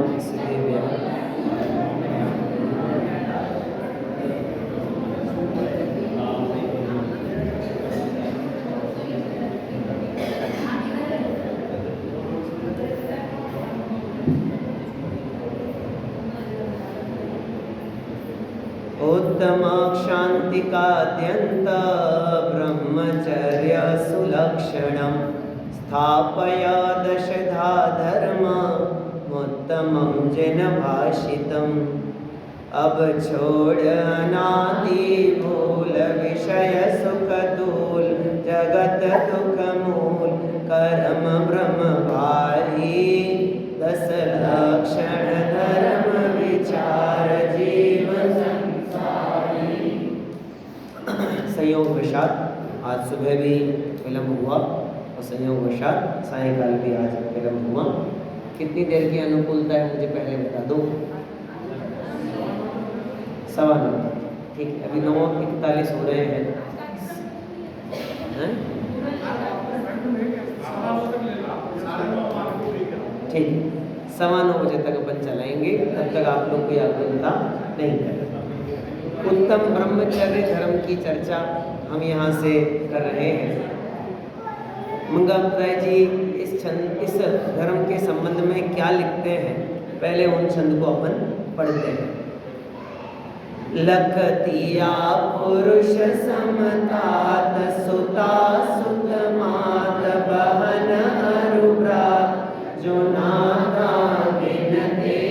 वसुदेव्या उत्तमाक्षान्तिकाद्यन्त ब्रह्मचर्य सुलक्षणं स्थापय दशधा धर्ममुत्तमं जन भाषितम् अब छोड़ अनादि भूल विषय सुख तूल जगत दुख मूल कर्म ब्रह्म भारी दस लक्षण धर्म विचार जीवन संयोगवशात आज सुबह भी विलम्ब हुआ और संयोगवशात सायंकाल भी आज विलम्ब हुआ। कितनी देर की अनुकूलता है मुझे पहले बता दो। 9:15 ठीक है, अभी 9:41 हो रहे हैं। ठीक, 9:15 बजे तक अपन चलाएंगे, तब तक आप लोग कोई आकुलता नहीं करें। उत्तम ब्रह्मचर्य धर्म की चर्चा हम यहाँ से कर रहे हैं। मंगलराय जी इस धर्म के संबंध में क्या लिखते हैं, पहले उन छंद को अपन पढ़ते हैं। लखतिया पुरुष समतात सुता सुत मात बहन अरुब्रा जो नादा गिनते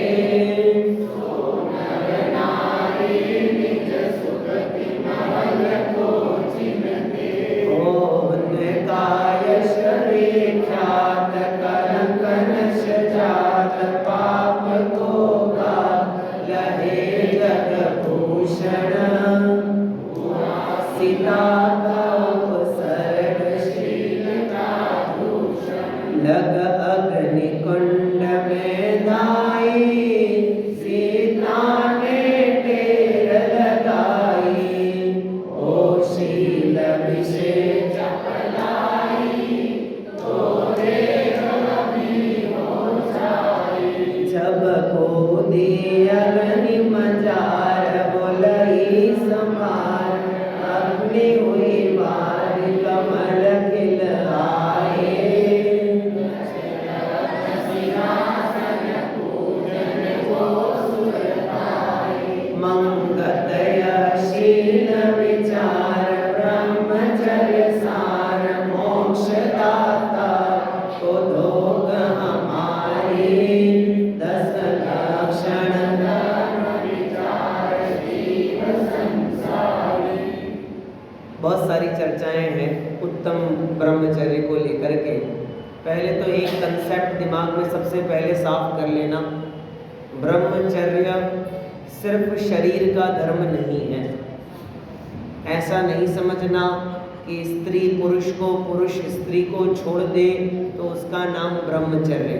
लग अग्नि कुंड में दाई सीता ने टेर लगाई ओ शील विशेष चपलाई तोरे कभी हो जाई जब को दी अग्नि मजार बोलई समार अग्नि हुई बार कमल खिल आए मंगतयशील विचार ब्रह्मचर्य सार मोक्ष दाता को दोग हमारी दस लक्षण धर्म विचार जीव संसारी। बहुत सारी चर्चाएं हैं उत्तम ब्रह्मचर्य को लेकर के। पहले तो एक कंसेप्ट दिमाग में सबसे पहले साफ कर लेना, ब्रह्मचर्य सिर्फ शरीर का धर्म नहीं है। ऐसा नहीं समझना कि स्त्री पुरुष को, पुरुष स्त्री को छोड़ दे तो उसका नाम ब्रह्मचर्य,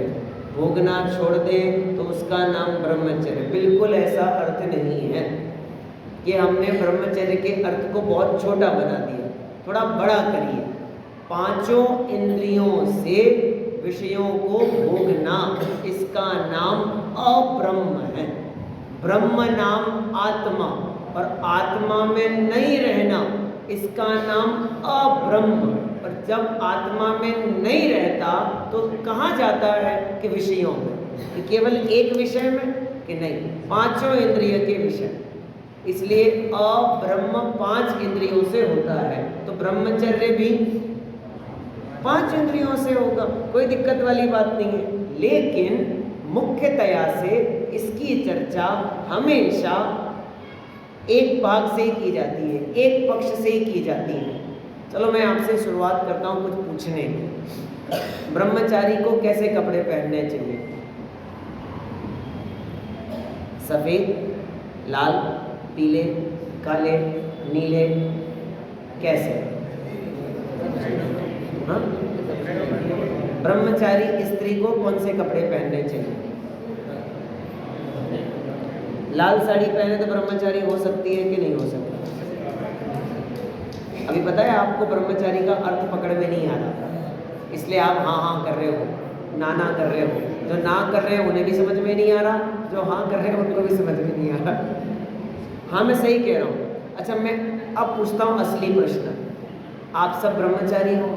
भोगना छोड़ दे तो उसका नाम ब्रह्मचर्य। बिल्कुल ऐसा अर्थ नहीं है। ये हमने ब्रह्मचर्य के अर्थ को बहुत छोटा बना दिया, थोड़ा बड़ा करिए। पांचों इंद्रियों से विषयों को भोगना, इसका नाम अब्रह्म है। ब्रह्म नाम आत्मा, और आत्मा में नहीं रहना, इसका नाम अब्रह्म। और जब आत्मा में नहीं रहता तो कहाँ जाता है कि विषयों में, कि केवल एक विषय में, कि नहीं, पांचों इंद्रिय के विषय। इसलिए अब्रह्म 5 इंद्रियों से होता है, तो ब्रह्मचर्य भी 5 इंद्रियों से होगा, कोई दिक्कत वाली बात नहीं है। लेकिन मुख्यतया से इसकी चर्चा हमेशा एक भाग से ही की जाती है, एक पक्ष से ही की जाती है। चलो मैं आपसे शुरुआत करता हूँ कुछ पूछने की। ब्रह्मचारी को कैसे कपड़े पहनने चाहिए? सफ़ेद, लाल, पीले, काले, नीले, कैसे? हाँ? ब्रह्मचारी स्त्री को कौन से कपड़े पहनने चाहिए? लाल साड़ी पहने तो ब्रह्मचारी हो सकती है कि नहीं हो सकती? अभी पता है आपको ब्रह्मचारी का अर्थ पकड़ में नहीं आ रहा, इसलिए आप हाँ हाँ कर रहे हो। ना कर रहे हो। जो ना कर रहे हैं उन्हें भी समझ में नहीं आ रहा, जो हाँ कर रहे हैं उनको भी समझ में नहीं आ रहा। हाँ मैं सही कह रहा हूँ। अच्छा मैं अब पूछता हूँ असली प्रश्न, आप सब ब्रह्मचारी हो?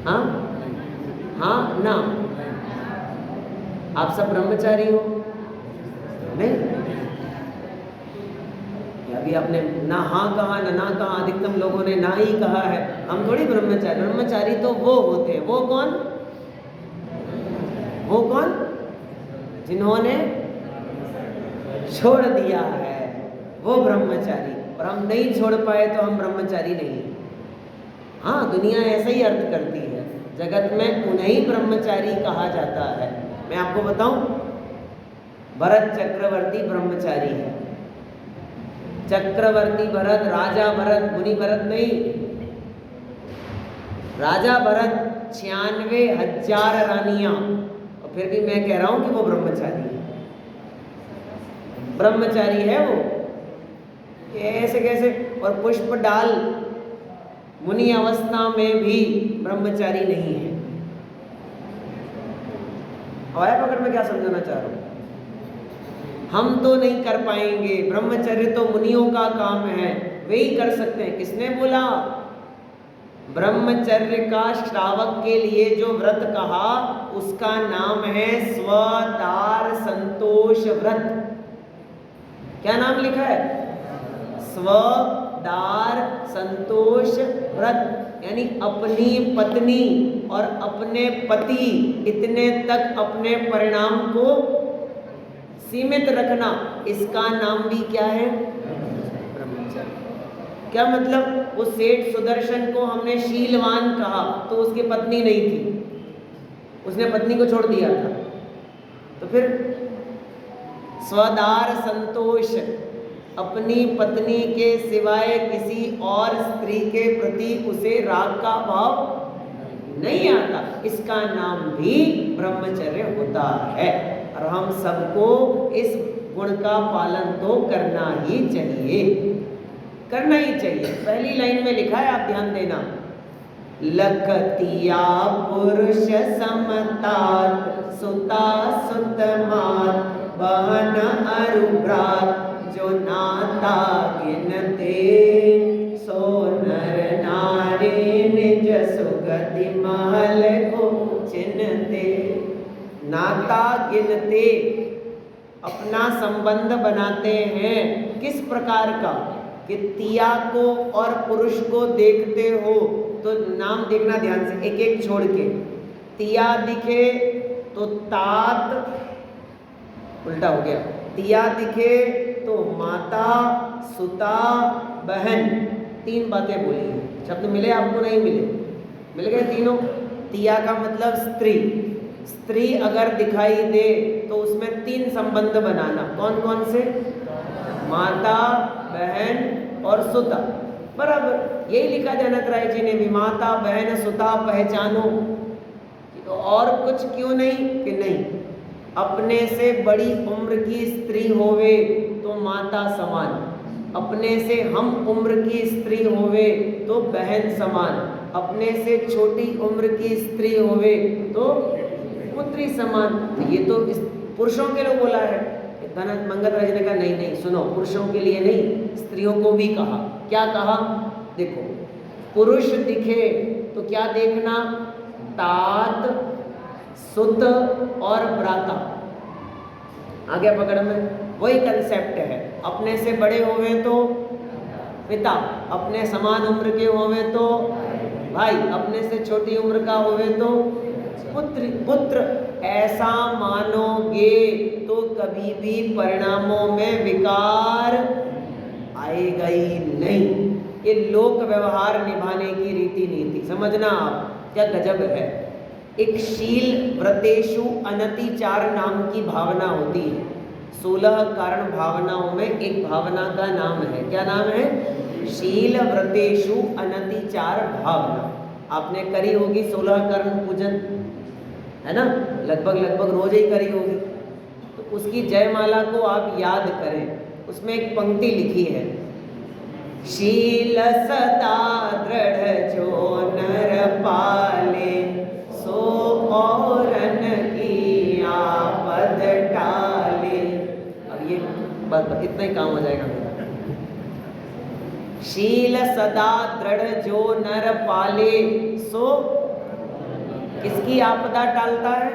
हाँ हाँ ना, आप सब ब्रह्मचारी हो? नहीं, अभी आपने ना हाँ कहा ना ना कहा, अधिकतम लोगों ने ना ही कहा है। हम थोड़ी ब्रह्मचारी, ब्रह्मचारी तो वो होते हैं, वो कौन? वो कौन? जिन्होंने छोड़ दिया है, वो ब्रह्मचारी। और हम नहीं छोड़ पाए तो हम ब्रह्मचारी नहीं। हाँ दुनिया ऐसा ही अर्थ करती है, जगत में उन्हें ब्रह्मचारी कहा जाता है। मैं आपको बताऊं, भरत चक्रवर्ती ब्रह्मचारी है। चक्रवर्ती भरत, राजा भरत, मुनि भरत नहीं। राजा भरत 96,000 रानियां, और फिर भी मैं कह रहा हूं कि वो ब्रह्मचारी है। ब्रह्मचारी है वो, ऐसे कैसे? और पुष्प डाल मुनि अवस्था में भी ब्रह्मचारी नहीं है। आया पकड़ में क्या समझाना चाह रहा हूं? हम तो नहीं कर पाएंगे, ब्रह्मचर्य तो मुनियों का काम है, वे ही कर सकते हैं। किसने बोला? ब्रह्मचर्य का श्रावक के लिए जो व्रत कहा उसका नाम है स्वदार संतोष व्रत। क्या नाम लिखा है? स्वदार संतोष व्रत, यानी अपनी पत्नी और अपने पति इतने तक अपने परिणाम को सीमित रखना, इसका नाम भी क्या है? ब्रह्मचर्य। क्या मतलब? वो सेठ सुदर्शन को हमने शीलवान कहा तो उसकी पत्नी नहीं थी, उसने पत्नी को छोड़ दिया था। तो फिर स्वदार संतोष, अपनी पत्नी के सिवाय किसी और स्त्री के प्रति उसे राग का भाव नहीं आता, इसका नाम भी ब्रह्मचर्य होता है। और हम सबको इस गुण का पालन तो करना ही चाहिए, करना ही चाहिए। पहली लाइन में लिखा है, आप ध्यान देना, लखतिया पुरुष समतात सुता सुतमात बहन अरुभ्रात जो नाता गिनते सो नर नारी निज सुगति महल को चिन्हते। नाता गिनते, अपना संबंध बनाते हैं। किस प्रकार का? कि तिया को और पुरुष को देखते हो तो नाम देखना ध्यान से, एक एक छोड़ के। तिया दिखे तो तात, उल्टा हो गया, तिया दिखे तो माता, सुता, बहन, तीन बातें बोली हैं। शब्द मिले आपको? नहीं मिले? मिल गए तीनों। तिया का मतलब स्त्री, स्त्री अगर दिखाई दे तो उसमें तीन संबंध बनाना। कौन कौन से? माता, बहन और सुता। बराबर यही लिखा जयनाथ राय जी ने भी, माता बहन सुता पहचानो। तो और कुछ क्यों नहीं? कि नहीं, अपने से बड़ी उम्र की स्त्री होवे तो माता समान, अपने से हम उम्र की स्त्री होवे तो बहन समान, अपने से छोटी उम्र की स्त्री होवे तो पुत्री समान। तो ये तो इस पुरुषों के लिए बोला है। मंगत राज ने कहा नहीं नहीं सुनो, पुरुषों के लिए नहीं, स्त्रियों को भी कहा। क्या कहा? देखो, पुरुष दिखे तो क्या देखना? तात, सुत और भ्राता। आगे पकड़ में वही कंसेप्ट है। अपने से बड़े होवे तो पिता, अपने समान उम्र के होवे तो भाई, अपने से छोटी उम्र का होवे तो पुत्र। ऐसा मानोगे तो कभी भी परिणामों में विकार आएगा ही नहीं। ये लोक व्यवहार निभाने की रीति नीति समझना आप, क्या गजब है। एक शील व्रतेषु अनतिचार नाम की भावना होती है। 16 कारण भावनाओं में एक भावना का नाम है। क्या नाम है? शील व्रतेषु अनतिचार भावना। आपने करी होगी 16 कर्ण पूजन, है ना? लगभग रोज ही करी होगी। तो उसकी जयमाला को आप याद करें। उसमें एक पंक्ति लिखी है, शील सदा दृढ़ जो नर पाए बस इतना ही काम हो जाएगा मेरा। शील सदा दृढ़ जो नर पाले, सो किसकी आपदा टालता है?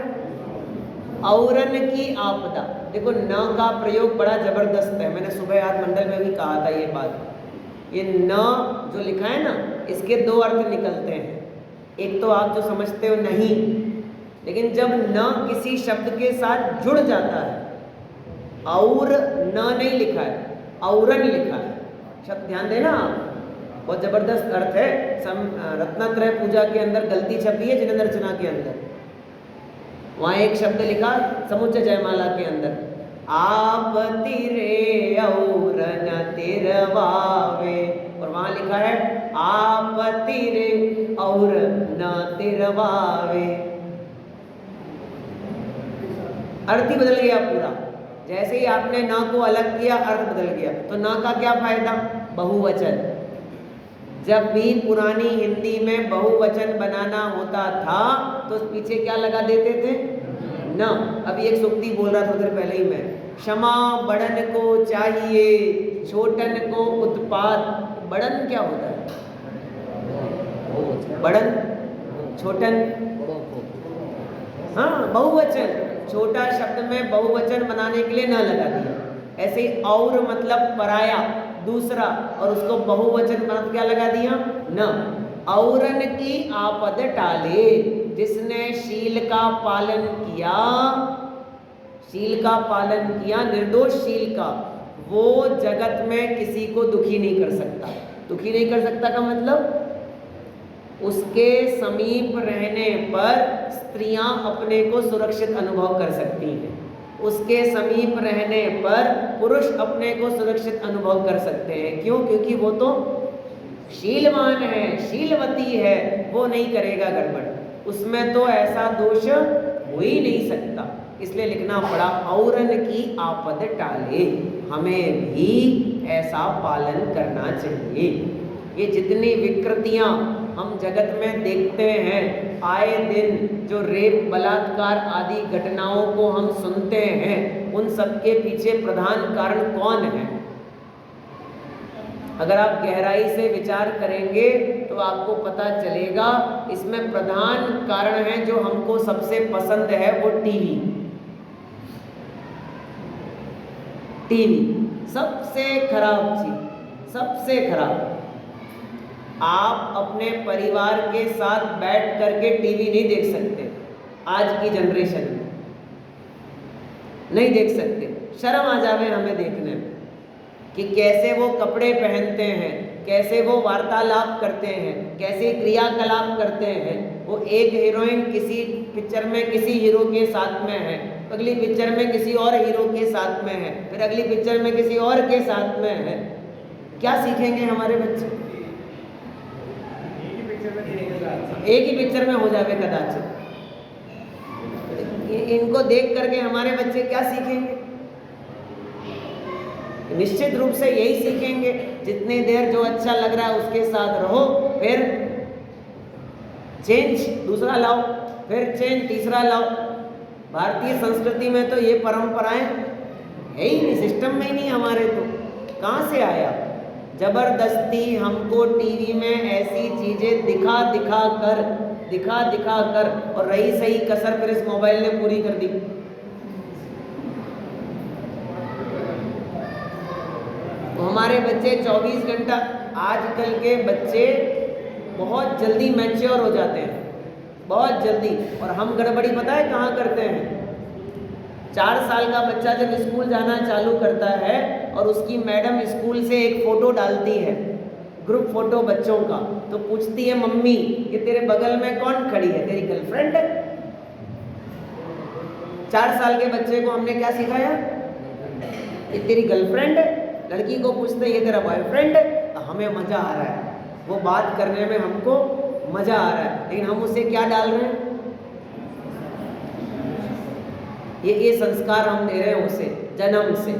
औरन की आपदा। देखो न का प्रयोग बड़ा जबरदस्त है, मैंने सुबह आज मंडल में भी कहा था ये बात। ये न जो लिखा है ना, इसके दो अर्थ निकलते हैं। एक तो आप जो समझते हो नहीं, लेकिन जब न किसी शब्द के साथ जुड़ जाता है, और न नहीं लिखा है, औरन लिखा है, शब्द ध्यान देना आप, बहुत जबरदस्त अर्थ है। रत्नत्रय पूजा के अंदर गलती छपी है जिनेंद्र रचना के अंदर, वहाँ एक शब्द लिखा समुच्चय जयमाला के अंदर, आप तिरे औरन तिरवावे, और वहाँ लिखा है आप तिरे और न तिरवावे। अर्थ ही बदल गया पूरा। जैसे ही आपने न को अलग किया, अर्थ बदल गया। तो न का क्या फायदा? बहुवचन। जब भी पुरानी हिंदी में बहुवचन बनाना होता था तो पीछे क्या लगा देते थे? न। अभी एक सुक्ति बोल रहा था उधर पहले ही मैं, क्षमा बड़न को चाहिए, छोटन को उत्पात। बड़न क्या होता है? बड़न, छोटन, हाँ बहुवचन। छोटा शब्द में बहुवचन बनाने के लिए न लगा दिया। ऐसे ही और मतलब पराया, दूसरा, और उसको बहुवचन बना क्या लगा दिया? न। औरन की आपद टाले, जिसने शील का पालन किया, शील का पालन किया, निर्दोष शील का, वो जगत में किसी को दुखी नहीं कर सकता। दुखी नहीं कर सकता का मतलब, उसके समीप रहने पर स्त्रियां अपने को सुरक्षित अनुभव कर सकती हैं। उसके समीप रहने पर पुरुष अपने को सुरक्षित अनुभव कर सकते हैं। क्यों? क्योंकि वो तो शीलवान है, शीलवती है, वो नहीं करेगा गड़बड़, उसमें तो ऐसा दोष हो ही नहीं सकता। इसलिए लिखना पड़ा औरन की आपद टाले, हमें भी ऐसा पालन करना चाहिए। ये जितनी विकृतियां हम जगत में देखते हैं, आए दिन जो रेप, बलात्कार आदि घटनाओं को हम सुनते हैं, उन सबके पीछे प्रधान कारण कौन है? अगर आप गहराई से विचार करेंगे तो आपको पता चलेगा, इसमें प्रधान कारण है जो हमको सबसे पसंद है, वो टीवी। टीवी सबसे खराब चीज, सबसे खराब। आप अपने परिवार के साथ बैठ करके टीवी नहीं देख सकते, आज की जनरेशन में नहीं देख सकते। शर्म आ जावे हमें देखने में कि कैसे वो कपड़े पहनते हैं, कैसे वो वार्तालाप करते हैं, कैसे क्रियाकलाप करते हैं। वो एक हीरोइन किसी पिक्चर में किसी हीरो के साथ में है, अगली पिक्चर में किसी और हीरो के साथ में है, फिर अगली पिक्चर में किसी और के साथ में है। क्या सीखेंगे हमारे बच्चे? एक ही पिक्चर में हो जावे कदाचित। इनको देख करके हमारे बच्चे क्या सीखेंगे? निश्चित रूप से यही सीखेंगे, जितनी देर जो अच्छा लग रहा है उसके साथ रहो, फिर चेंज दूसरा लाओ, फिर चेंज तीसरा लाओ। भारतीय संस्कृति में तो ये परंपराएं है ही नहीं, सिस्टम में ही नहीं हमारे। तो कहाँ से आया? जबरदस्ती हमको टीवी में ऐसी चीजें दिखा दिखा कर, और रही सही कसर फिर इस मोबाइल ने पूरी कर दी। तो हमारे बच्चे 24 घंटा, आजकल के बच्चे बहुत जल्दी मैच्योर हो जाते हैं, बहुत जल्दी। और हम गड़बड़ी पता है कहाँ करते हैं? 4 साल का बच्चा जब स्कूल जाना चालू करता है और उसकी मैडम स्कूल से एक फ़ोटो डालती है, ग्रुप फ़ोटो बच्चों का, तो पूछती है मम्मी कि तेरे बगल में कौन खड़ी है? तेरी गर्लफ्रेंड है। 4 साल के बच्चे को हमने क्या सिखाया? ये तेरी गर्लफ्रेंड है। लड़की को पूछते ये तेरा बॉयफ्रेंड है, तो हमें मज़ा आ रहा है, वो बात करने में हमको मज़ा आ रहा है, लेकिन हम उसे क्या डाल रहे हैं? ये संस्कार हम दे रहे हैं उसे जन्म से।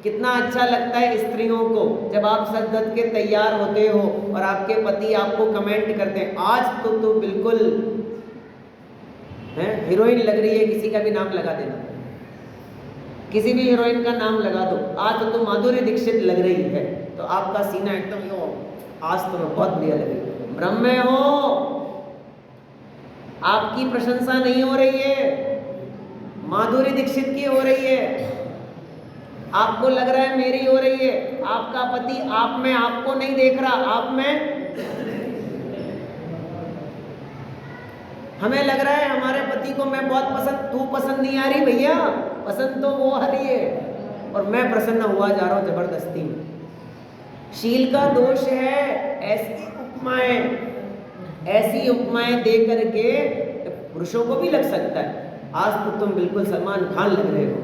कितना अच्छा लगता है स्त्रियों को जब आप सज धज के तैयार होते हो और आपके पति आपको कमेंट करते हैं, आज तो तू बिल्कुल हीरोइन लग रही है, किसी का भी नाम लगा देना। किसी भी हीरोइन का नाम लगा दो, आज तो माधुरी दीक्षित लग रही है, तो आपका सीना एकदम यो, आज तो मैं बहुत बढ़िया लगी। भ्रम में हो, आपकी प्रशंसा नहीं हो रही है, माधुरी दीक्षित की हो रही है। आपको लग रहा है मेरी हो रही है, आपका पति आप में आपको नहीं देख रहा, आप में हमें लग रहा है हमारे पति को मैं बहुत पसंद, तू पसंद नहीं आ रही भैया, पसंद तो वो आ रही है और मैं प्रसन्न हुआ जा रहा हूं जबरदस्ती में। शील का दोष है। ऐसी उपमाएं दे करके पुरुषों को भी लग सकता है, आज तो तुम बिल्कुल सलमान खान लग रहे हो,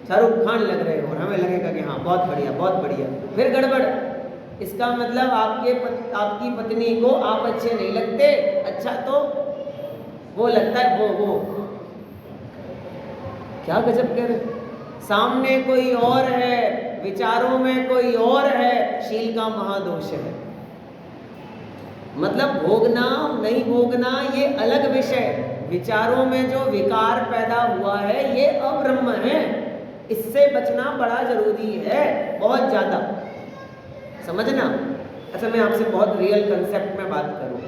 शाहरुख खान लग रहे हो, और हमें लगेगा कि हाँ बहुत बढ़िया बहुत बढ़िया, फिर गड़बड़। इसका मतलब आपकी पत्नी को आप अच्छे नहीं लगते, अच्छा तो वो लगता है वो क्या गजब कह रहे, सामने कोई और है, विचारों में कोई और है, शील का महादोष है। मतलब भोगना नहीं भोगना ये अलग विषय, विचारों में जो विकार पैदा हुआ है ये अब्रह्म है, इससे बचना बड़ा जरूरी है, बहुत ज्यादा समझना। अच्छा मैं आपसे बहुत रियल कंसेप्ट में बात करूं,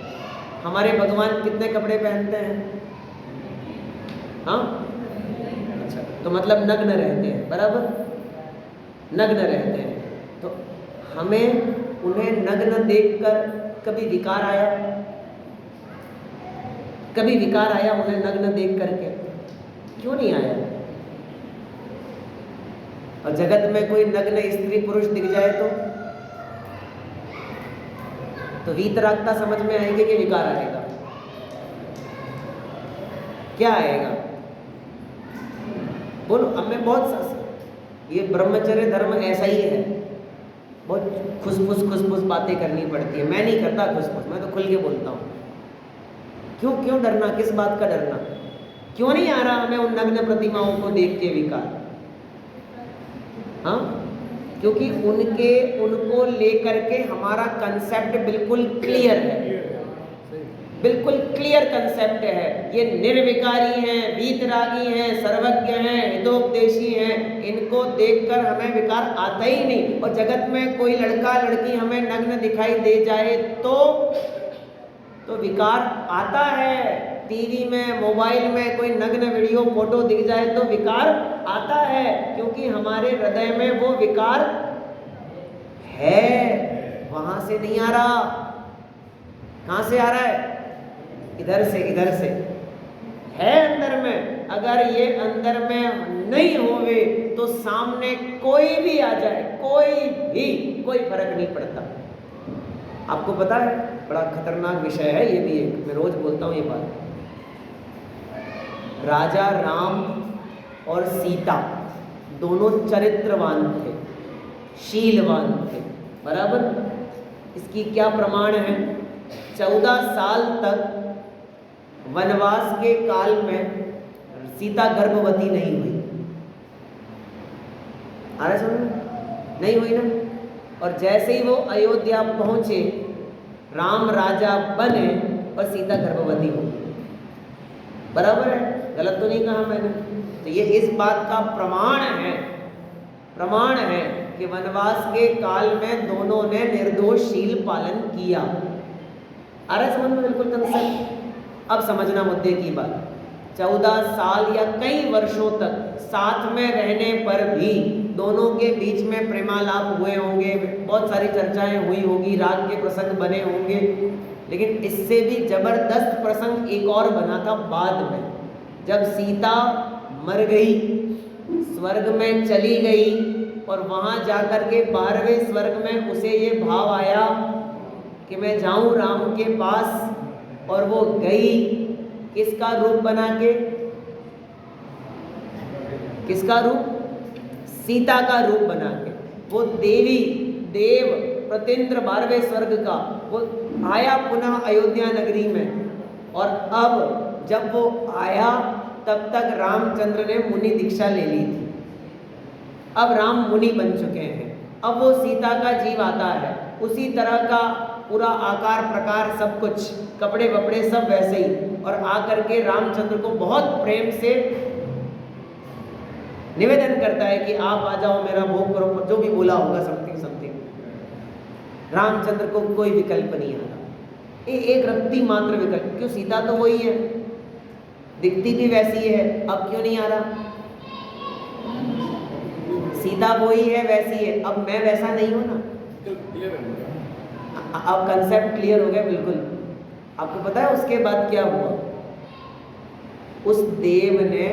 हमारे भगवान कितने कपड़े पहनते हैं? हाँ, अच्छा तो मतलब नग्न रहते हैं, बराबर नग्न रहते हैं, तो हमें उन्हें नग्न देखकर कभी विकार आया? कभी विकार आया उन्हें नग्न देख करके? क्यों नहीं आया? और जगत में कोई नग्न स्त्री पुरुष दिख जाए तो वीतरागता समझ में आएगी कि विकार आएगा? क्या आएगा बोलो? अब मैं बहुत ये ब्रह्मचर्य धर्म ऐसा ही है, बहुत खुसफुस बातें करनी पड़ती है। मैं नहीं करता खुसफुस, मैं तो खुल के बोलता हूँ। क्यों डरना, किस बात का डरना? क्यों नहीं आ रहा हमें उन नग्न प्रतिमाओं को देख के विकार? हाँ, क्योंकि उनको लेकर के हमारा कंसेप्ट बिल्कुल क्लियर है, बिल्कुल क्लियर कंसेप्ट है। ये निर्विकारी हैं, वीतरागी हैं, सर्वज्ञ हैं, हितोपदेशी हैं, इनको देखकर हमें विकार आता ही नहीं। और जगत में कोई लड़का लड़की हमें नग्न दिखाई दे जाए तो विकार आता है। टीवी में मोबाइल में कोई नग्न वीडियो फोटो दिख जाए तो विकार आता है, क्योंकि हमारे हृदय में वो विकार है, वहां से नहीं आ रहा। कहां से आ रहा है? इधर से है अंदर में। अगर ये अंदर में नहीं होवे तो सामने कोई भी आ जाए, कोई फर्क नहीं पड़ता। आपको पता है बड़ा खतरनाक विषय है ये भी, एक मैं रोज बोलता हूँ ये बात। राजा राम और सीता दोनों चरित्रवान थे, शीलवान थे, बराबर। इसकी क्या प्रमाण है? 14 साल तक वनवास के काल में सीता गर्भवती नहीं हुई। आ रहा समझ? नहीं हुई ना। और जैसे ही वो अयोध्या पहुंचे, राम राजा बने और सीता गर्भवती हो गई। बराबर है, गलत तो नहीं कहा मैंने। तो ये इस बात का प्रमाण है कि वनवास के काल में दोनों ने निर्दोष शील पालन किया। आ रहा समझ में बिल्कुल कंसेप्ट? अब समझना मुद्दे की बात। 14 साल या कई वर्षों तक साथ में रहने पर भी दोनों के बीच में प्रेमालाप हुए होंगे, बहुत सारी चर्चाएं हुई होगी, राग के प्रसंग बने होंगे। लेकिन इससे भी जबरदस्त प्रसंग एक और बना था बाद में, जब सीता मर गई, स्वर्ग में चली गई, और वहां जाकर के 12वें स्वर्ग में उसे ये भाव आया कि मैं जाऊं राम के पास, और वो गई किसका रूप बना के? किसका रूप? सीता का रूप बना के। वो देव प्रतीन्द्र 12वें स्वर्ग का वो आया पुनः अयोध्या नगरी में। और अब जब वो आया तब तक रामचंद्र ने मुनि दीक्षा ले ली थी। अब राम मुनि बन चुके हैं। अब वो सीता का जीव आता है, उसी तरह का पूरा आकार प्रकार सब कुछ, कपड़े वपड़े सब वैसे ही, और आकर के रामचंद्र को बहुत प्रेम से निवेदन करता है कि आप आ जाओ, मेरा भोग करो, जो भी बोला होगा समथिंग समथिंग। रामचंद्र को कोई विकल्प नहीं आ रहा, एक रत्ती मात्र विकल्प। क्यों? सीता तो वही है, दिखती भी वैसी है, अब क्यों नहीं आ रहा? सीता वही है, वैसी है, अब मैं वैसा नहीं हूं ना। अब कंसेप्ट क्लियर हो गया बिल्कुल। आपको पता है उसके बाद क्या हुआ? उस देव ने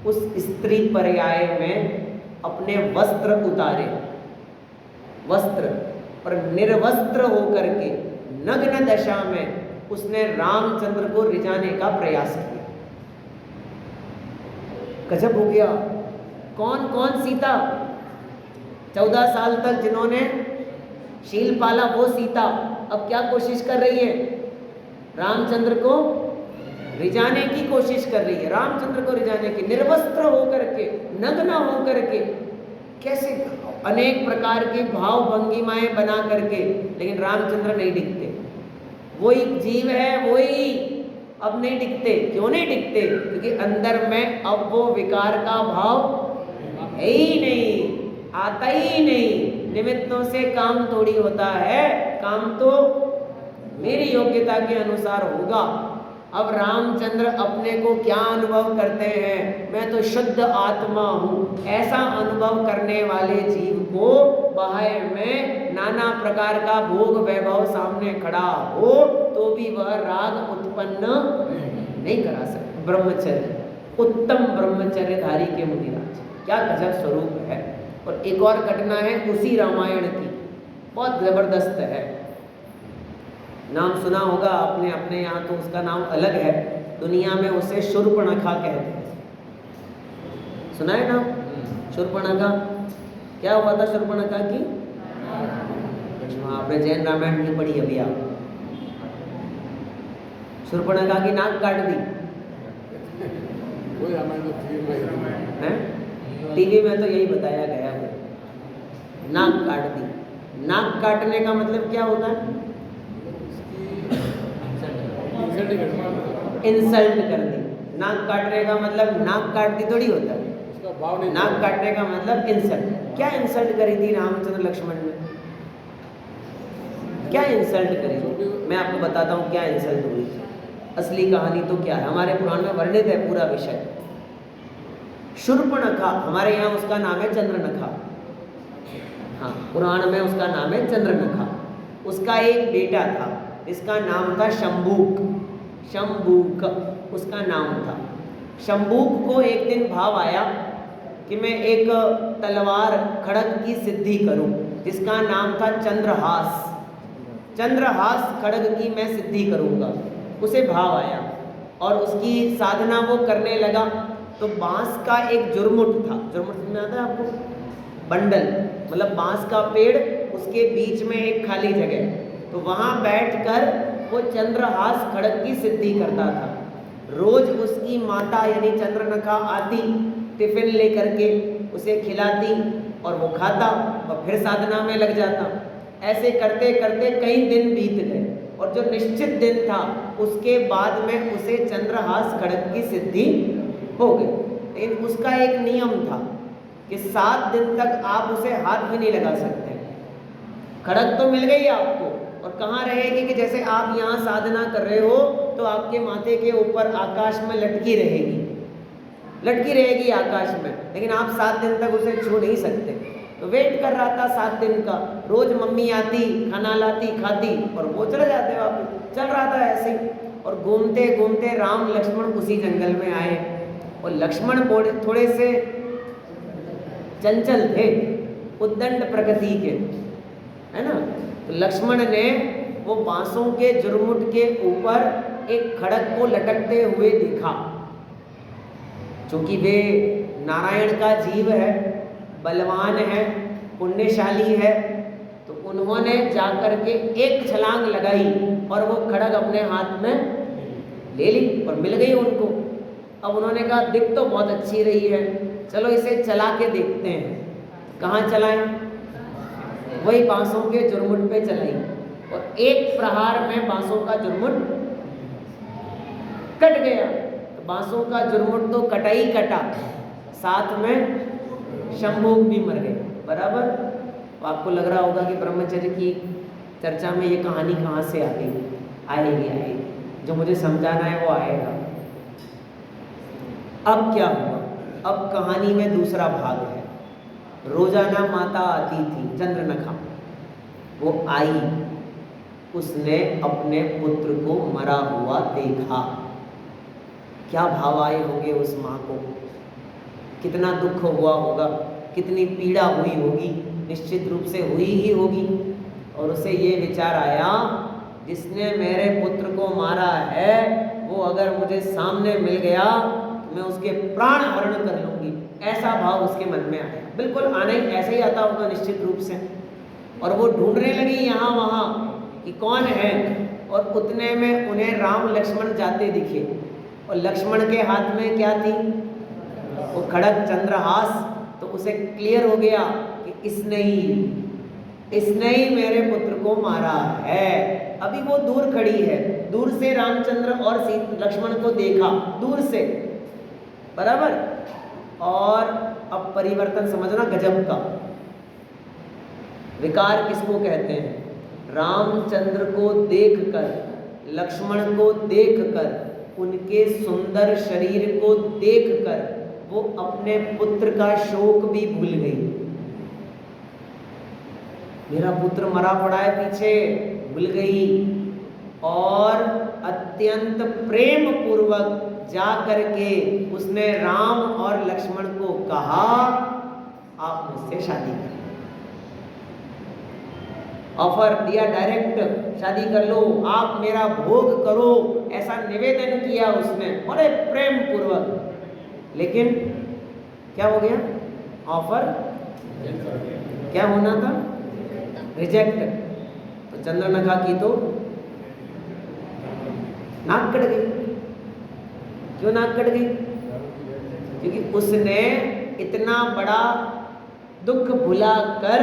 उस स्त्री पर्याय में अपने वस्त्र उतारे, वस्त्र, और निर्वस्त्र होकर के नग्न दशा में उसने रामचंद्र को रिझाने का प्रयास किया। गजब हो गया। कौन कौन? सीता, 14 साल तक जिन्होंने शील पाला वो सीता अब क्या कोशिश कर रही है? रामचंद्र को रिझाने की कोशिश कर रही है, रामचंद्र को रिझाने की, निर्वस्त्र होकर के, नग्न होकर के। कैसे? अनेक प्रकार के भाव भंगिमाएं बना करके, लेकिन रामचंद्र नहीं दिखते। वही जीव है, वही अब नहीं दिखते। क्यों नहीं दिखते? क्योंकि अंदर में अब वो विकार का भाव है ही नहीं, आता ही नहीं। निमित्तों से काम थोड़ी होता है, काम तो मेरी योग्यता के अनुसार होगा। अब रामचंद्र अपने को क्या अनुभव करते हैं? मैं तो शुद्ध आत्मा हूँ। ऐसा अनुभव करने वाले जीव को बाह्य में नाना प्रकार का भोग वैभव सामने खड़ा हो तो भी वह राग उत्पन्न नहीं करा सकता। ब्रह्मचर्य, उत्तम ब्रह्मचर्यधारी के मुनिराज, क्या गजब स्वरूप है। और एक और घटना है उसी रामायण की, बहुत जबरदस्त है। नाम सुना होगा आपने, अपने यहाँ तो उसका नाम अलग है, दुनिया में उसे शूर्पणखा कहते हैं। सुना है नाम शूर्पणखा? क्या हुआ था शूर्पणखा की? आपने जैन रामायण नहीं पढ़ी अभी आप। शूर्पणखा की नाक काट दी है, टीवी में तो यही बताया गया है, नाक काट दी। नाक काटने का मतलब क्या होता है? इंसल्ट कर दी। नाक काटने का मतलब नाक काट दी थोड़ी होता है, नाक काटने का मतलब इंसल्ट। क्या इंसल्ट करी थी रामचंद्र लक्ष्मण ने? क्या इंसल्ट करी थी? मैं आपको बताता हूँ क्या इंसल्ट हुई थी। असली कहानी तो क्या है, हमारे पुराण में वर्णित है पूरा विषय। शूर्पणखा, हमारे यहाँ उसका नाम है चंद्रनखा, हाँ पुराण में उसका नाम है चंद्रनखा। उसका एक बेटा था जिसका नाम था शंभूक, शंभूक उसका नाम था। शंभूक को एक दिन भाव आया कि मैं एक तलवार खड़ग की सिद्धि करूं, जिसका नाम था चंद्रहास। चंद्रहास खड़ग की मैं सिद्धि करूंगा, उसे भाव आया और उसकी साधना वो करने लगा। तो बांस का एक जुरमुट था, जुरमुट में आता है आपको? बंडल, मतलब बांस का पेड़, उसके बीच में एक खाली जगह, तो वहाँ बैठकर वो चंद्रहास खड़ग की सिद्धि करता था। रोज उसकी माता यानी चंद्रनखा आती, टिफिन लेकर के उसे खिलाती और वो खाता और फिर साधना में लग जाता। ऐसे करते करते कई दिन बीत गए और जो निश्चित दिन था उसके बाद में उसे चंद्रहास खड़ग की सिद्धि हो गई। लेकिन उसका एक नियम था कि 7 दिन तक आप उसे हाथ भी नहीं लगा सकते। खड़ग तो मिल गई आपको, और कहाँ रहेगी कि जैसे आप यहाँ साधना कर रहे हो तो आपके माथे के ऊपर आकाश में लटकी रहेगी, लटकी रहेगी आकाश में, लेकिन आप 7 दिन तक उसे छू नहीं सकते। तो वेट कर रहा था 7 दिन का, रोज मम्मी आती, खाना लाती, खाती और वो चले जाते वापस। चल रहा था ऐसे ही, और घूमते घूमते राम लक्ष्मण उसी जंगल में आए। और लक्ष्मण थोड़े से चंचल थे, उद्दंड प्रकृति के, है ना। तो लक्ष्मण ने वो बांसों के जुरमुट के ऊपर एक खड़ग को लटकते हुए देखा। क्योंकि वे नारायण का जीव है, बलवान है, पुण्यशाली है, तो उन्होंने जाकर के एक छलांग लगाई और वो खड़ग अपने हाथ में ले ली और मिल गई उनको। अब उन्होंने कहा दिख तो बहुत अच्छी रही है, चलो इसे चला के देखते हैं। कहाँ चलाएं? वही बांसों के जुरमुट पे चलाई और एक प्रहार में बांसों का जुरमुट कट गया। तो बांसों का जुरमुट तो कटा ही कटा, साथ में शंभूक भी मर गए, बराबर। तो आपको लग रहा होगा कि ब्रह्मचर्य की चर्चा में ये कहानी कहाँ से आ गई। आएगी, जो मुझे समझाना है वो आएगा। अब क्या हुआ, अब कहानी में दूसरा भाग है। रोजाना माता आती थी चंद्रनखा, वो आई, उसने अपने पुत्र को मरा हुआ देखा। क्या भाव आए होंगे उस माँ को, कितना दुख हुआ होगा, कितनी पीड़ा हुई होगी, निश्चित रूप से हुई ही होगी। और उसे ये विचार आया, जिसने मेरे पुत्र को मारा है वो अगर मुझे सामने मिल गया तो मैं उसके प्राण हरण कर लूंगी। ऐसा भाव उसके मन में आया। बिल्कुल आना ही ऐसे ही आता होगा निश्चित रूप से। और वो ढूंढने लगी यहाँ वहाँ कि कौन है, और उतने में उन्हें राम लक्ष्मण जाते दिखे। और लक्ष्मण के हाथ में क्या थी, वो खड़ग चंद्रहास। तो उसे क्लियर हो गया कि इसने ही मेरे पुत्र को मारा है। अभी वो दूर खड़ी है, दूर से रामचंद्र और लक्ष्मण को देखा, दूर से, बराबर। और अब परिवर्तन समझना गजब का। विकार किसको कहते हैं? रामचंद्र को देखकर, लक्ष्मण को देखकर, उनके सुंदर शरीर को देखकर वो अपने पुत्र का शोक भी भूल गई। मेरा पुत्र मरा पड़ा है पीछे, भूल गई। और अत्यंत प्रेम पूर्वक जा करके उसने राम और लक्ष्मण को कहा, आप मुझसे शादी करें। ऑफर दिया डायरेक्ट, शादी कर लो, आप मेरा भोग करो, ऐसा निवेदन किया उसने बड़े प्रेम पूर्वक। लेकिन क्या हो गया, ऑफर क्या होना था, रिजेक्ट। तो चंद्रनखा की तो नाक कट गई। क्यों नाक कट गई? क्योंकि उसने इतना बड़ा दुख भुलाकर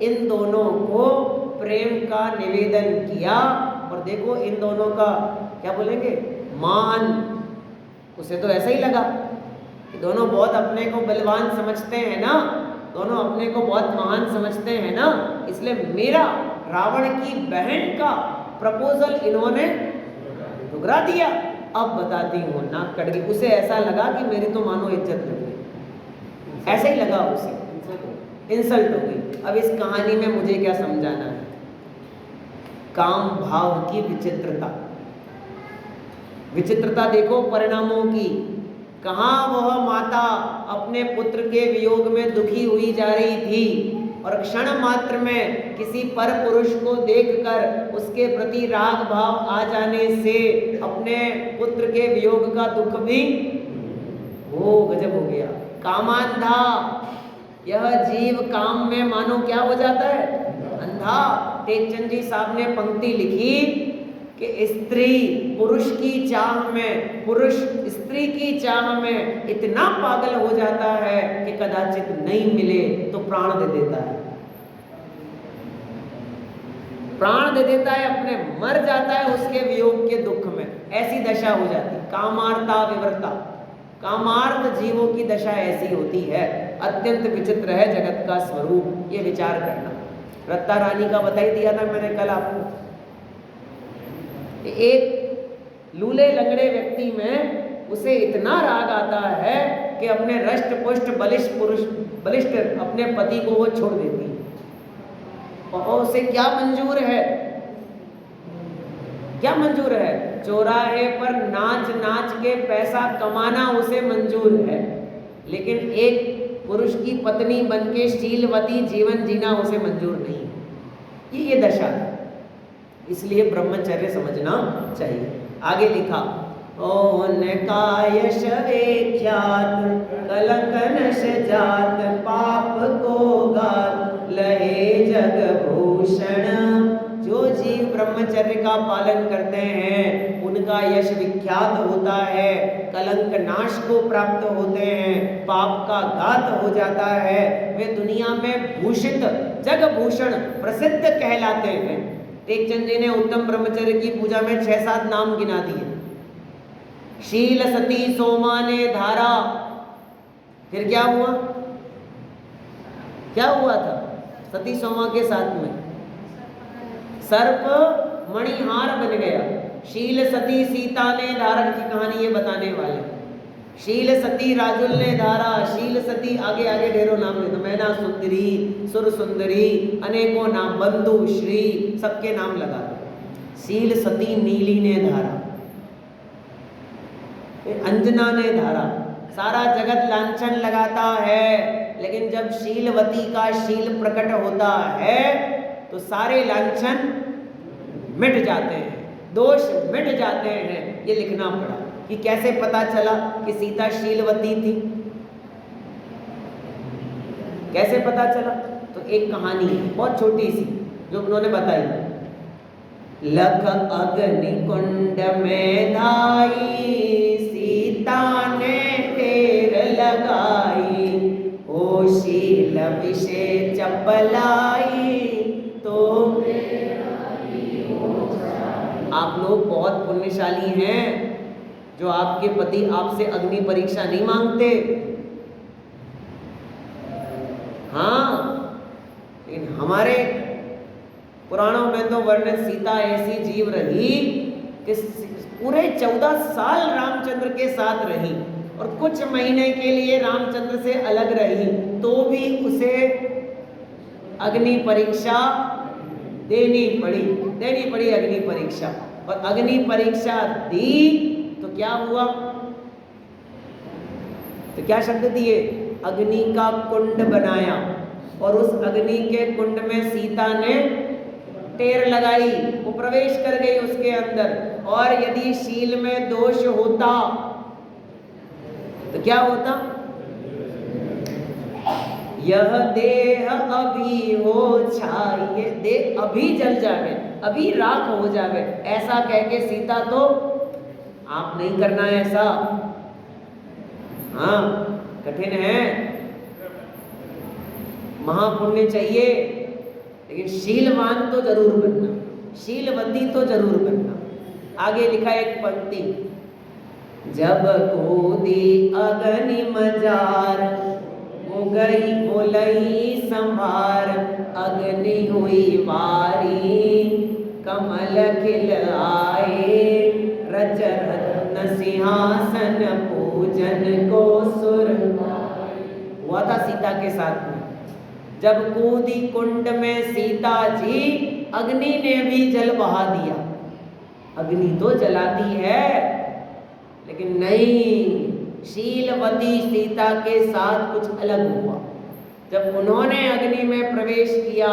इन दोनों को प्रेम का निवेदन किया। और देखो इन दोनों का क्या बोलेंगे, मान। उसे तो ऐसा ही लगा कि दोनों बहुत अपने को बलवान समझते हैं ना, दोनों अपने को बहुत महान समझते हैं ना, इसलिए मेरा रावण की बहन का प्रपोजल इन्होंने ठुकरा दिया। अब बताती हूँ, नाक कट गई। उसे ऐसा लगा कि मेरी तो मानो इज्जत लग गई, ऐसे ही लगा उसे, इंसल्ट हो गई। अब इस कहानी में मुझे क्या समझाना है, काम भाव की विचित्रता। विचित्रता देखो परिणामों की। कहाँ वह माता अपने पुत्र के वियोग में दुखी हुई जा रही थी, और क्षण मात्र में किसी पर पुरुष को देखकर उसके प्रति राग भाव आ जाने से अपने पुत्र के वियोग का दुख भी वो गजब हो गया। कामांधा, यह जीव काम में मानो क्या हो जाता है, अंधा। टेकचंद जी साहब ने पंक्ति लिखी कि स्त्री पुरुष की चाह में, पुरुष स्त्री की चाह में इतना पागल हो जाता है कि कदाचित नहीं मिले तो प्राण दे देता है, प्राण दे देता है, अपने मर जाता है उसके वियोग के दुख में। ऐसी दशा हो जाती। कामार्ता विवृता, कामार्थ जीवों की दशा ऐसी होती है। अत्यंत विचित्र है जगत का स्वरूप, ये विचार करना। रत्ता रानी का बता ही दिया था मैंने कल आपको। एक लूले लंगड़े व्यक्ति में उसे इतना राग आता है कि अपने रष्ट पुष्ट बलिष्ठ अपने पति को वो छोड़ देती है। और उसे क्या मंजूर है, क्या मंजूर है, चौराहे पर नाच नाच के पैसा कमाना उसे मंजूर है, लेकिन एक पुरुष की पत्नी बनके शीलवती जीवन जीना उसे मंजूर नहीं। ये दशा है। इसलिए ब्रह्मचर्य समझना चाहिए। आगे लिखा, ओन कायश विख्यात कलंक नश जात पाप को गात लहे जग भूषण। जो जीव ब्रह्मचर्य का पालन करते हैं उनका यश विख्यात होता है, कलंक नाश को प्राप्त होते हैं, पाप का घात हो जाता है, वे दुनिया में भूषित जग भूषण प्रसिद्ध कहलाते हैं। टेकचंद जी ने उत्तम ब्रह्मचर्य की पूजा में 6-7 नाम गिना दिए। शील सती सोमाने धारा, फिर क्या हुआ? क्या हुआ था सती सोमा के साथ में? सर्प मणिहार बन गया। शील सती सीता ने धारण की कहानी ये बताने वाले। शील सती राजुल ने धारा, शील सती आगे आगे ढेरों नाम ले, तो मैना सुंदरी, सुर सुंदरी, अनेकों नाम, बंधु श्री, सबके नाम लगा। शील सती नीली ने धारा, अंजना ने धारा। सारा जगत लांछन लगाता है, लेकिन जब शीलवती का शील प्रकट होता है तो सारे लांछन मिट जाते हैं, दोष मिट जाते हैं। ये लिखना पड़ा कि कैसे पता चला कि सीता शीलवती थी, कैसे पता चला? तो एक कहानी है बहुत छोटी सी जो उन्होंने बताई। लख अग्नि कुंड में धाई, सीता ने टेर लगाई, ओ शील विषे चपलाई, तो आप लोग बहुत पुण्यशाली हैं जो आपके पति आपसे अग्नि परीक्षा नहीं मांगते। हाँ, लेकिन हमारे पुराणों में तो वर्णित सीता ऐसी जीव रही कि पूरे 14 साल रामचंद्र के साथ रही और कुछ महीने के लिए रामचंद्र से अलग रही, तो भी उसे अग्नि परीक्षा देनी पड़ी अग्नि परीक्षा। और अग्नि परीक्षा दी तो क्या हुआ? तो क्या शब्द दिए? अग्नि का कुंड बनाया और उस अग्नि के कुंड में सीता ने टेर लगाई, वो प्रवेश कर गई उसके अंदर। और यदि शील में दोष होता तो क्या होता? यह देह अभी हो छाई, ये देह अभी जल जावे, अभी राख हो जावे, ऐसा कह के सीता तो आप नहीं करना ऐसा। हाँ, कठिन है, महापुण्य चाहिए, लेकिन शीलवान तो जरूर बनना, शीलवती तो जरूर बनना। आगे लिखा एक पंक्ति, जब कूदी अग्नि मजार, हो गई बोलई संभार, अग्नि हुई वारी, कमल खिल आए, रज रत्न सिंहासन पूजन को सुर हुआ था सीता के साथ में। जब कूदी कुंड में सीता जी, अग्नि ने भी जल बहा दिया। अग्नि तो जलाती है, लेकिन नहीं, शीलवती सीता के साथ कुछ अलग हुआ। जब उन्होंने अग्नि में प्रवेश किया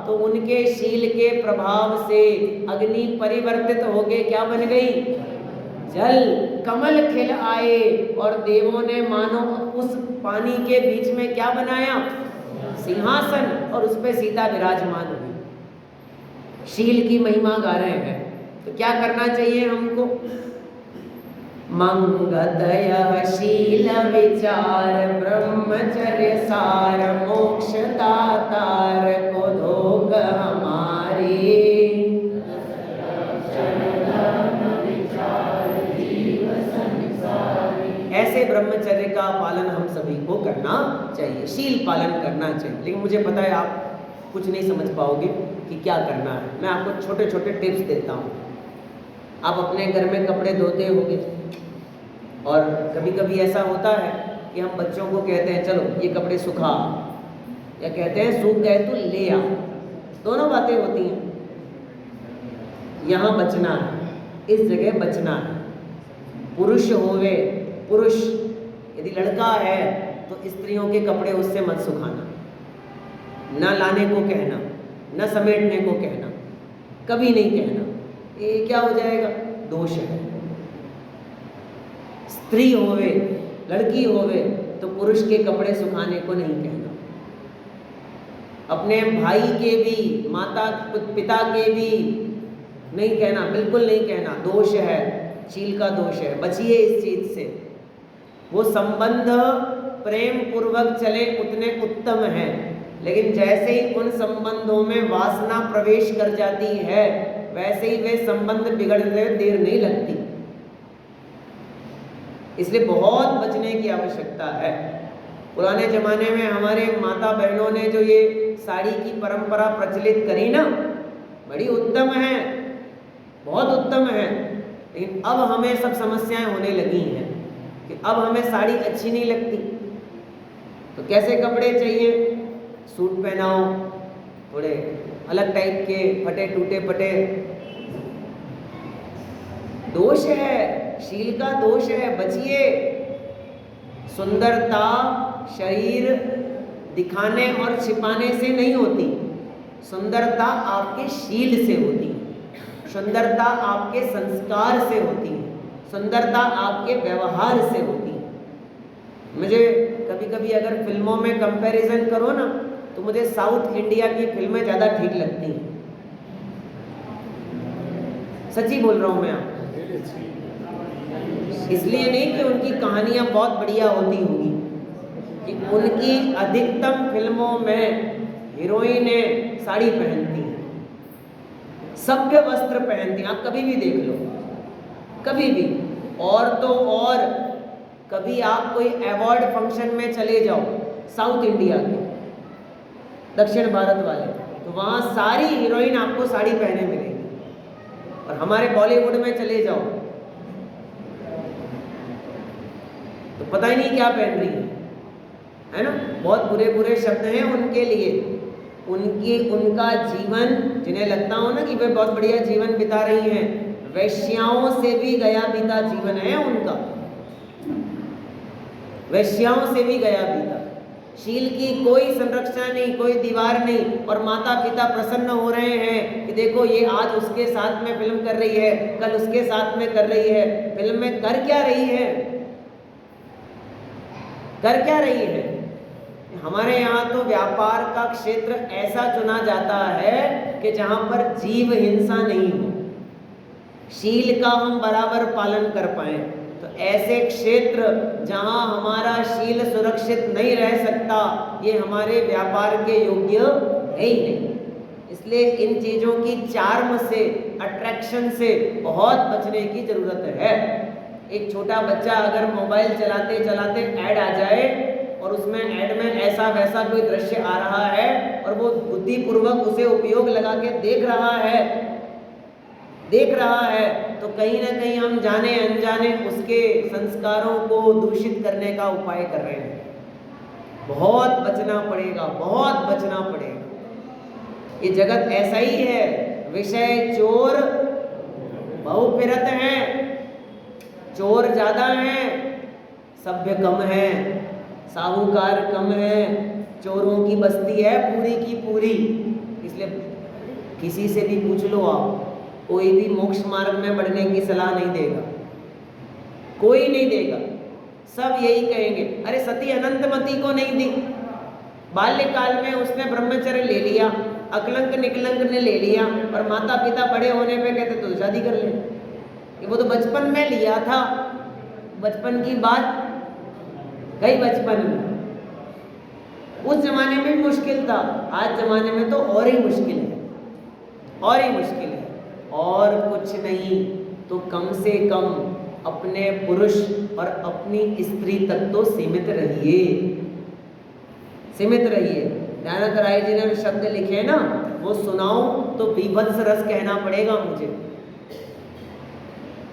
तो उनके शील के प्रभाव से अग्नि परिवर्तित होके क्या बन गई? जल, कमल खिल आए। और देवों ने मानो उस पानी के बीच में क्या बनाया? सिंहासन, और उस पे सीता विराजमान हुई। शील की महिमा गा रहे हैं, तो क्या करना चाहिए हमको? मंगतय शील विचार, ब्रह्मचर्य सार, मोक्ष दातार को धोग हमारी। ऐसे ब्रह्मचर्य का पालन हम सभी को करना चाहिए, शील पालन करना चाहिए। लेकिन मुझे पता है आप कुछ नहीं समझ पाओगे कि क्या करना है। मैं आपको छोटे छोटे टिप्स देता हूँ। आप अपने घर में कपड़े धोते होंगे और कभी कभी ऐसा होता है कि हम बच्चों को कहते हैं चलो ये कपड़े सुखा, या कहते हैं सूख गए तो ले आ। दोनों बातें होती हैं। यहाँ बचना है, इस जगह बचना है। पुरुष होवे, पुरुष यदि लड़का है तो स्त्रियों के कपड़े उससे मत सुखाना, न लाने को कहना, न समेटने को कहना, कभी नहीं कहना। ये क्या हो जाएगा? दोष है। स्त्री होवे, लड़की होवे तो पुरुष के कपड़े सुखाने को नहीं कहना। अपने भाई के भी, माता पिता के भी नहीं कहना, बिल्कुल नहीं कहना। दोष है, शील का दोष है, बचिए इस चीज से। वो संबंध प्रेम पूर्वक चले उतने उत्तम है, लेकिन जैसे ही उन संबंधों में वासना प्रवेश कर जाती है, वैसे ही वे संबंध बिगड़ने देर नहीं लगती। इसलिए बहुत बचने की आवश्यकता है। पुराने जमाने में हमारे माता बहनों ने जो ये साड़ी की परंपरा प्रचलित करी ना, बड़ी उत्तम है, बहुत उत्तम है। लेकिन अब हमें सब समस्याएं होने लगी हैं कि अब हमें साड़ी अच्छी नहीं लगती, तो कैसे कपड़े चाहिए, सूट पहनाओ, थोड़े अलग टाइप के, फटे टूटे फटे। दोष है, शील का दोष है, बचिए। सुंदरता शरीर दिखाने और छिपाने से नहीं होती, सुंदरता आपके शील से होती है, सुंदरता आपके संस्कार से होती है, सुंदरता आपके व्यवहार से होती है। मुझे कभी कभी अगर फिल्मों में कंपैरिजन करो ना, तो मुझे साउथ इंडिया की फिल्में ज़्यादा ठीक लगती हैं। सच्ची बोल रहा हूँ मैं आपको। इसलिए नहीं कि उनकी कहानियाँ बहुत बढ़िया होती होंगी, कि उनकी अधिकतम फिल्मों में हीरोइनें साड़ी पहनती हैं, सभ्य वस्त्र पहनती हैं। आप कभी भी देख लो, कभी भी। और तो और कभी आप कोई अवार्ड फंक्शन में चले जाओ साउथ इंडिया के, दक्षिण भारत वाले, तो वहाँ सारी हीरोइन आपको साड़ी पहने मिलेगी। और हमारे बॉलीवुड में चले जाओ तो पता ही नहीं क्या पहन रही है ना। बहुत बुरे बुरे शब्द हैं उनके लिए। उनका जीवन, जिन्हें लगता हो ना कि वे बहुत बढ़िया जीवन बिता रही हैं, वैश्याओं से भी गया बीता जीवन है उनका, वैश्याओं से भी गया बीता। शील की कोई संरक्षण नहीं, कोई दीवार नहीं, और माता पिता प्रसन्न हो रहे हैं कि देखो ये आज उसके साथ में फिल्म कर रही है, कल उसके साथ में कर रही है। फिल्म में कर क्या रही है, कर क्या रही है? हमारे यहाँ तो व्यापार का क्षेत्र ऐसा चुना जाता है कि जहाँ पर जीव हिंसा नहीं हो, शील का हम बराबर पालन कर पाए। तो ऐसे क्षेत्र जहाँ हमारा शील सुरक्षित नहीं रह सकता, ये हमारे व्यापार के योग्य है ही नहीं। इसलिए इन चीज़ों की चार्म से, अट्रैक्शन से बहुत बचने की ज़रूरत है। एक छोटा बच्चा अगर मोबाइल चलाते चलाते ऐड आ जाए और उसमें ऐड में ऐसा वैसा कोई दृश्य आ रहा है और वो बुद्धिपूर्वक उसे उपयोग लगा के देख रहा है, तो कहीं ना कहीं हम जाने अनजाने उसके संस्कारों को दूषित करने का उपाय कर रहे हैं। बहुत बचना पड़ेगा, बहुत बचना पड़ेगा। ये जगत ऐसा ही है, विषय चोर बहु फिरत हैं, चोर ज़्यादा हैं, सभ्य कम है, साहूकार कम है, चोरों की बस्ती है पूरी की पूरी। इसलिए किसी से भी पूछ लो आप, कोई भी मोक्ष मार्ग में बढ़ने की सलाह नहीं देगा, कोई नहीं देगा। सब यही कहेंगे, अरे सती अनंतमती को नहीं दी, बाल्यकाल में उसने ब्रह्मचर्य ले लिया, अकलंक निकलंक ने ले लिया, और माता पिता बड़े होने पे कहते तो शादी कर ले। वो तो बचपन में लिया था, बचपन की बात गई बचपन में। उस जमाने में भी मुश्किल था, आज जमाने में तो और ही मुश्किल है, और ही मुश्किल है। और कुछ नहीं तो कम से कम अपने पुरुष और अपनी स्त्री तक तो सीमित रहिए, सीमित रहिए। दयानंद राय जी ने शब्द लिखे ना, वो सुनाऊं तो बीभत्स रस कहना पड़ेगा मुझे।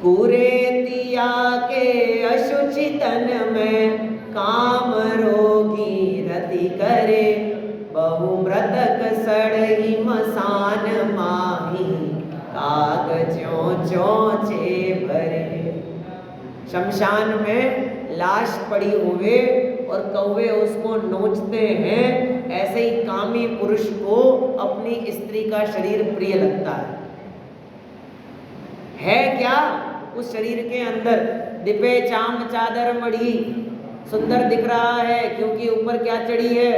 कुरेतिया के अशुचि तन में काम रोगी रति करे, बहु मृतक सड़ही मसान माही, कागजों चोंचे भरे। शमशान में लाश पड़ी हुए और कौवे उसको नोचते हैं, ऐसे ही कामी पुरुष को अपनी स्त्री का शरीर प्रिय लगता है क्या उस शरीर के अंदर? दिपे चाम चादर मढ़ी, सुंदर दिख रहा है क्योंकि ऊपर क्या चढ़ी है,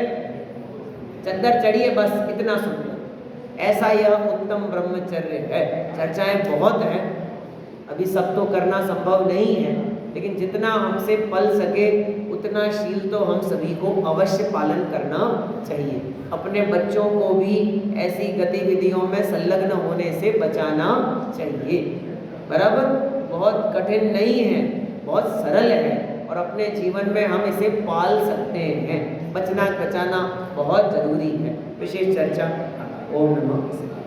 चद्दर चढ़ी है, बस इतना सुंदर। ऐसा यह उत्तम ब्रह्मचर्य है। चर्चाएं बहुत हैं, अभी सब तो करना संभव नहीं है, लेकिन जितना हमसे पल सके उतना शील तो हम सभी को अवश्य पालन करना चाहिए। अपने बच्चों को भी ऐसी गतिविधियों में संलग्न होने से बचाना चाहिए। बराबर, बहुत कठिन नहीं है, बहुत सरल है और अपने जीवन में हम इसे पाल सकते हैं। बचना बचाना बहुत जरूरी है। विशेष चर्चा। ओम नमः शिवाय।